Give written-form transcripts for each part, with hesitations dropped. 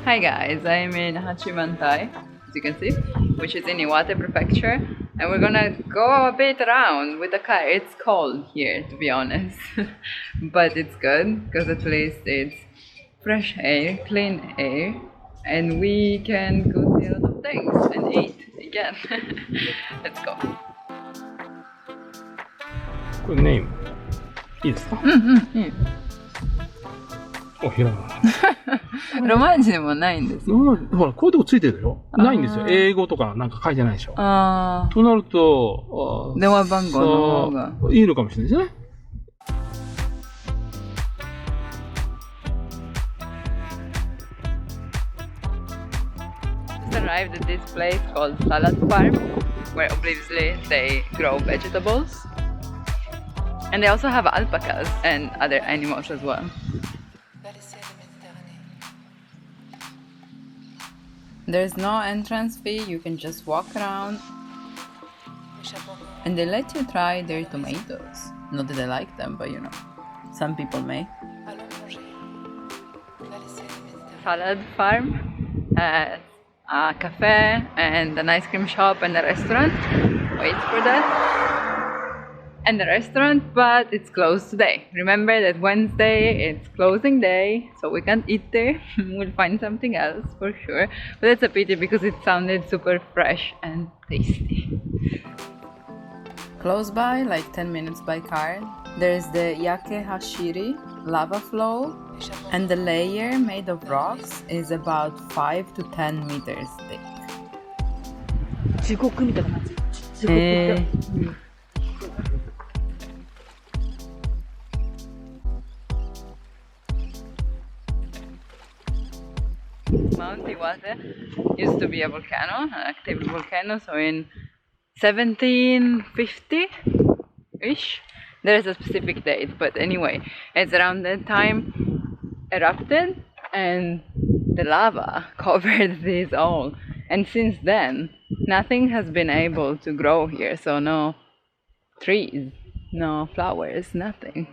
Hi guys, I'm in Hachimantai, as you can see, which is in Iwate Prefecture, and we're gonna go a bit around with the car. It's cold here, to be honest, but it's good because at least it's fresh air, clean air, and we can go see a lot of things and eat again. Let's go. これネームいいですか？いい。お、ひらがな。ロマンチでもないんですよ。ほら、こういうとこついてるでしょ？ないんですよ。英語とかなんか書いてないでしょ。ああ。となると、電話番号の方がいいのかもしれないですね。Arrived at this place called Salad Farm, where obviously they grow vegetables. And they also have alpacas and other animals as well. There's no entrance fee, you can just walk around. And they let you try their tomatoes. Not that I like them, but you know, some people may. Salad Farm has a cafe and an ice cream shop and a restaurant. Wait for that. And the restaurant, but it's closed today. Remember that Wednesday it's closing day, so we can't eat there. We'll find something else for sure. But that's a pity because it sounded super fresh and tasty. Close by, like 10 minutes by car, there's the Yake Hashiri lava flow, and the layer made of rocks is about 5 to 10 meters thick. 地獄みたいな感じ。地獄って。Mount Iwate used to be a volcano, an active volcano, so in 1750-ish, there's a specific date, but anyway, it's around that time erupted and the lava covered this all, and since then, nothing has been able to grow here, so no trees, no flowers, nothing.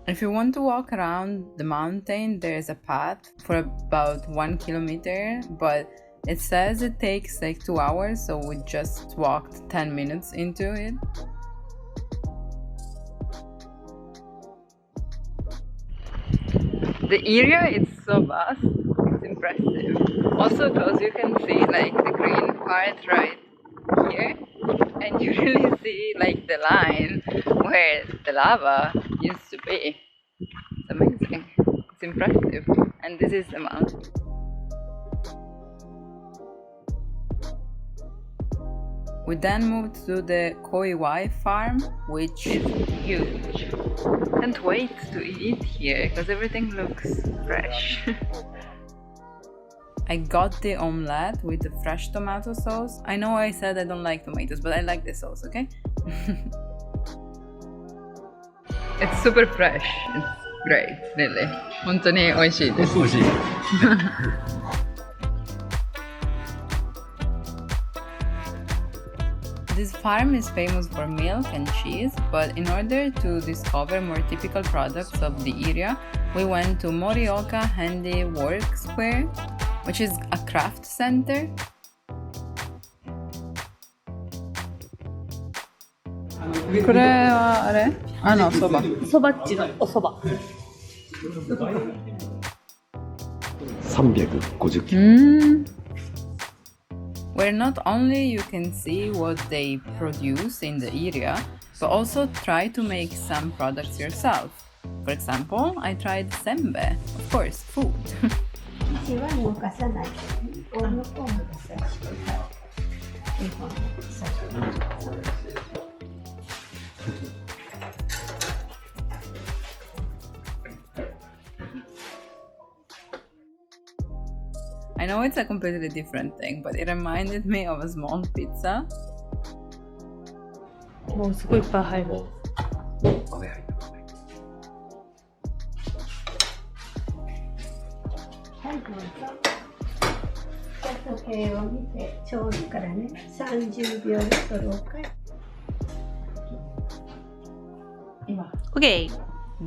If you want to walk around the mountain, there's a path for about 1 kilometer, but it says it takes like 2 hours, so we just walked 10 minutes into it. The area is so vast, it's impressive. Also because you can see like the green part right here, and you really see like the line where the lava used to be. It's amazing. It's impressive. And this is the mountain. We then moved to the Koiwai farm, which is huge. Can't wait to eat here because everything looks fresh. I got the omelette with the fresh tomato sauce. I know I said I don't like tomatoes, but I like the sauce, okay? It's super fresh. It's great, really. 本当に美味しいです。美味しい。This farm is famous for milk and cheese, but in order to discover more typical products of the area, we went to Morioka Handiwork Square, which is a craft center. This is soba. そばっちのおそば。350キロ。Where not only you can see what they produce in the area, but also try to make some products yourself. For example, I tried senbe, of course, food. うちは動かさない。向こうの方がさして、日本のさして。I know it's a completely different thing, but it reminded me of a small pizza. もうすごいいっぱい入る。はい、どうぞ。ちょっと時計を見て、ちょうどからね、30秒で取ろうかい。OK!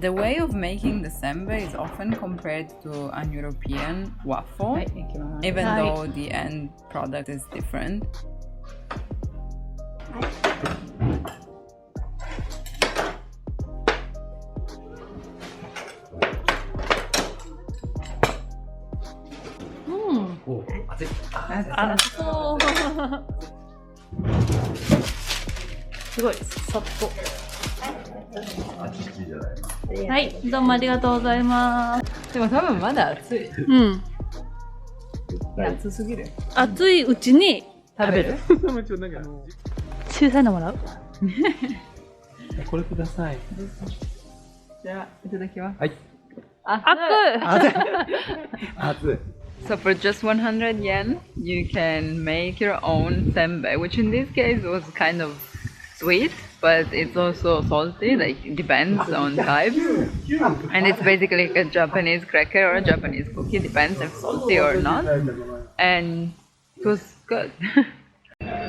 The way of making the senbei is often compared to an European waffle, はい、いきます。 even はい though the end product is different. うん。お熱い。あ、そう。すごい、さっと。はい、どうもありがとうございます。でも多分まだ熱い。うん。熱すぎる。熱いうちに食べる。こ小さいのもらう。れください。じゃあ、いただきます。はい。熱い。熱い。So for just 100 yen, you can make your own senbei, which in this case was kind of sweet, but it's also salty, like it depends on types. And it's basically like a Japanese cracker or a Japanese cookie, depends if salty or not. And it was good.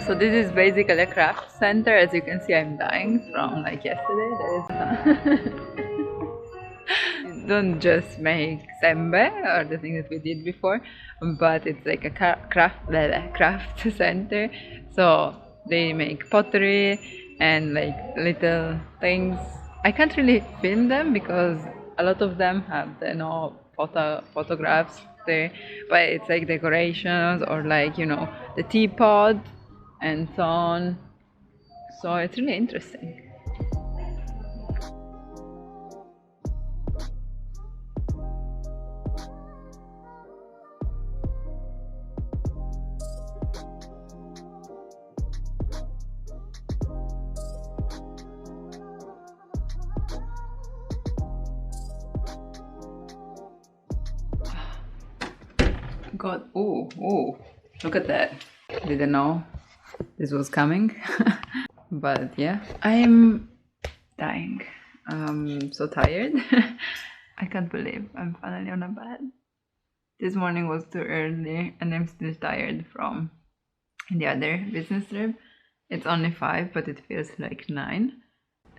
So this is basically a craft center. As you can see, I'm dying from like yesterday. There is don't just make senbei or the thing that we did before, but it's like a craft center. So they make pottery and like little things. I can't really film them because a lot of them have no photographs there, but it's like decorations or like the teapot and so on. So it's really interesting. God, ooh, look at that. Didn't know this was coming. But yeah, I'm dying. I'm so tired. I can't believe I'm finally on a bed. This morning was too early and I'm still tired from the other business trip. It's only 5, but it feels like 9.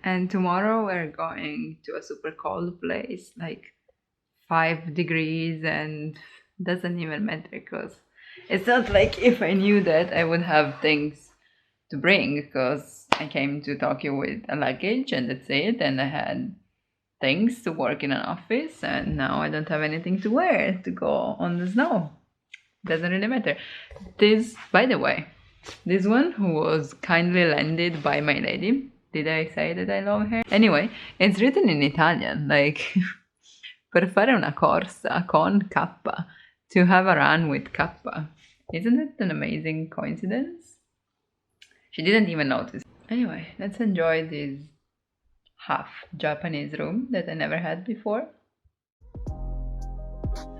And tomorrow we're going to a super cold place, like 5 degrees, and doesn't even matter because it's not like if I knew that I would have things to bring, because I came to Tokyo with a luggage and that's it, and I had things to work in an office, and now I don't have anything to wear to go on the snow. Doesn't really matter. This, by the way, this one who was kindly lended by my lady. Did I say that I love her? Anyway, it's written in Italian, like per fare una corsa con K, to have a run with K. Isn't it an amazing coincidence? She didn't even notice. Anyway, let's enjoy this half Japanese room that I never had before.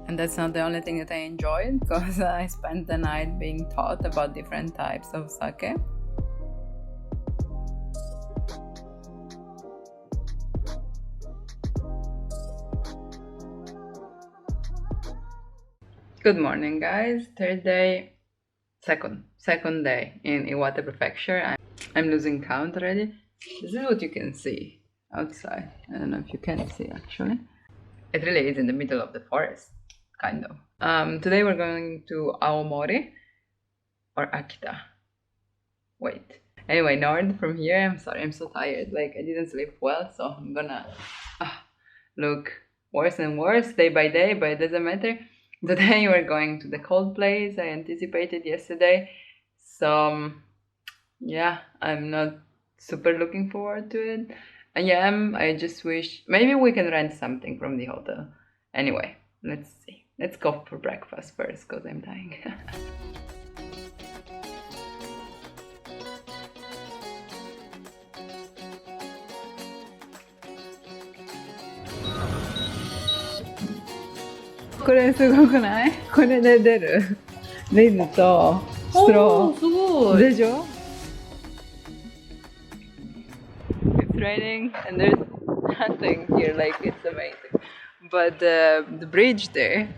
And that's not the only thing that I enjoyed, because I spent the night being taught about different types of sake. Good morning, guys. Second day in Iwate Prefecture. I'm losing count already. This is what you can see outside. I don't know if you can see actually. It really is in the middle of the forest, kind of. Today we're going to Aomori or Akita. Wait. Anyway, north from here. I'm sorry, I'm so tired. Like I didn't sleep well, so I'm gonna look worse and worse day by day, but it doesn't matter. Today we're going to the cold place I anticipated yesterday, so yeah, I'm not super looking forward to it. I just wish maybe we can rent something from the hotel. Anyway, let's see. Let's go for breakfast first because I'm dying. This is so cool. これで出るリズとストロー。すごい。でしょ? It's raining and there's nothing here, like it's amazing. But the bridge there,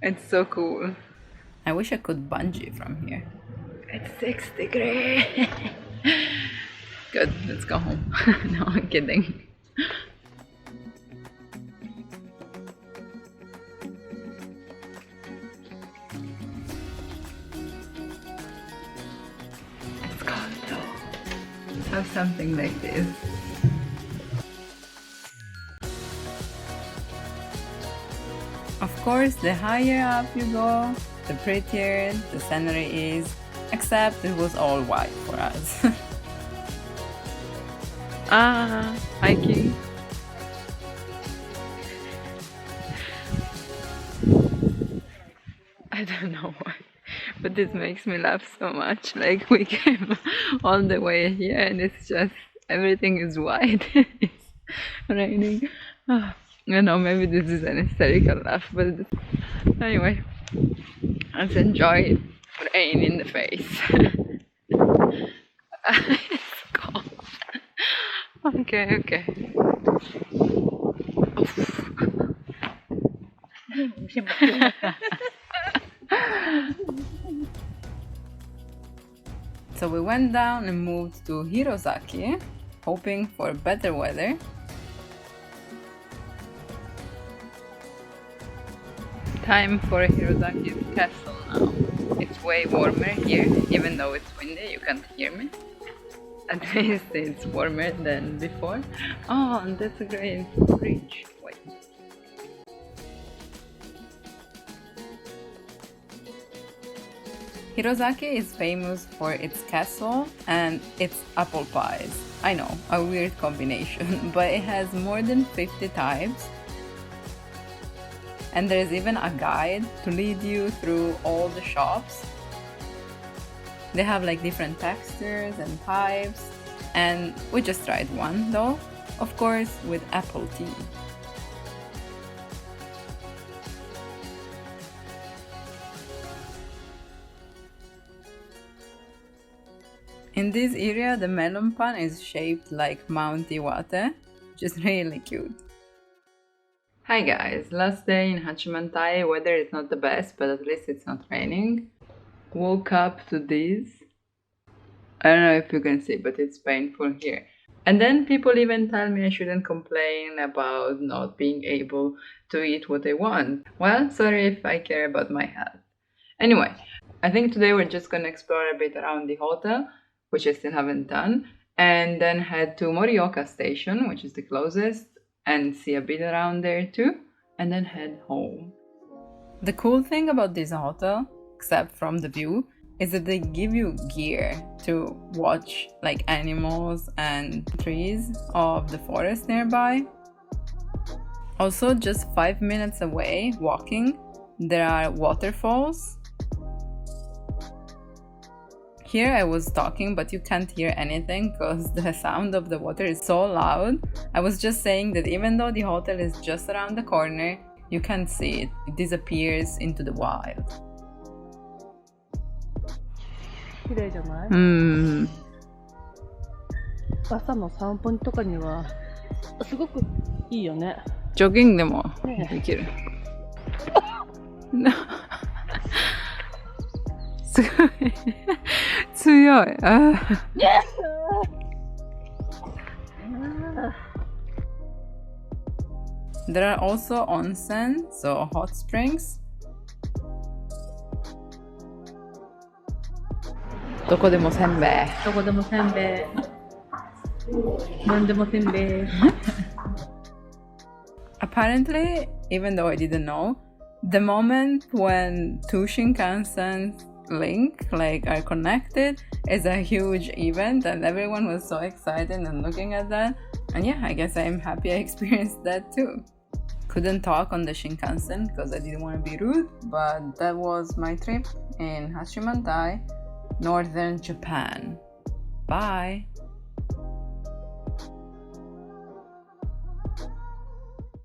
it's so cool. I wish I could bungee from here. It's 6 degrees. Good, let's go home. No, I'm kidding. It's cold though. Let's have something like this. Of course, the higher up you go, the prettier the scenery is, except it was all white for us. Hiking. I don't know why, but this makes me laugh so much. Like, we came all the way here and it's just everything is white. It's raining. I don't know, maybe this is an hysterical laugh, but anyway, let's enjoy rain in the face. It's cold. Okay. So we went down and moved to Hirosaki, hoping for better weather. Time for Hirosaki's castle now. It's way warmer here, even though it's windy, you can't hear me. At least it's warmer than before. Oh, and that's a great bridge. Wait. Hirosaki is famous for its castle and its apple pies. I know, a weird combination, but it has more than 50 types. And there is even a guide to lead you through all the shops. They have like different textures and types, and we just tried one though, of course with apple tea. In this area, the melon pan is shaped like Mount Iwate, which is really cute. Hi guys, last day in Hachimantai. Weather is not the best, but at least it's not raining. Woke up to this. I don't know if you can see, but it's painful here. And then people even tell me I shouldn't complain about not being able to eat what I want. Well, sorry if I care about my health. Anyway, I think today we're just gonna explore a bit around the hotel, which I still haven't done, and then head to Morioka station, which is the closest, and see a bit around there too, and then head home. The cool thing about this hotel, except from the view, is that they give you gear to watch like animals and trees of the forest nearby. Also, just 5 minutes away walking, there are waterfalls. Here I was talking, but you can't hear anything because the sound of the water is so loud. I was just saying that even though the hotel is just around the corner, you can't see it. It disappears into the wild. 綺麗じゃない？朝の散歩とかにはすごくいいよね。ジョギングでもできる。すごい強い。There are also onsen, so hot springs. どこでもせんべい。どこでもせんべい。なんでもせんべい。Apparently, even though I didn't know, the moment when two Shinkansen are connected is a huge event, and everyone was so excited and looking at that. And yeah, I guess I'm happy I experienced that too. Couldn't talk on the Shinkansen because I didn't want to be rude, but that was my trip in Hachimantai, northern Japan. Bye!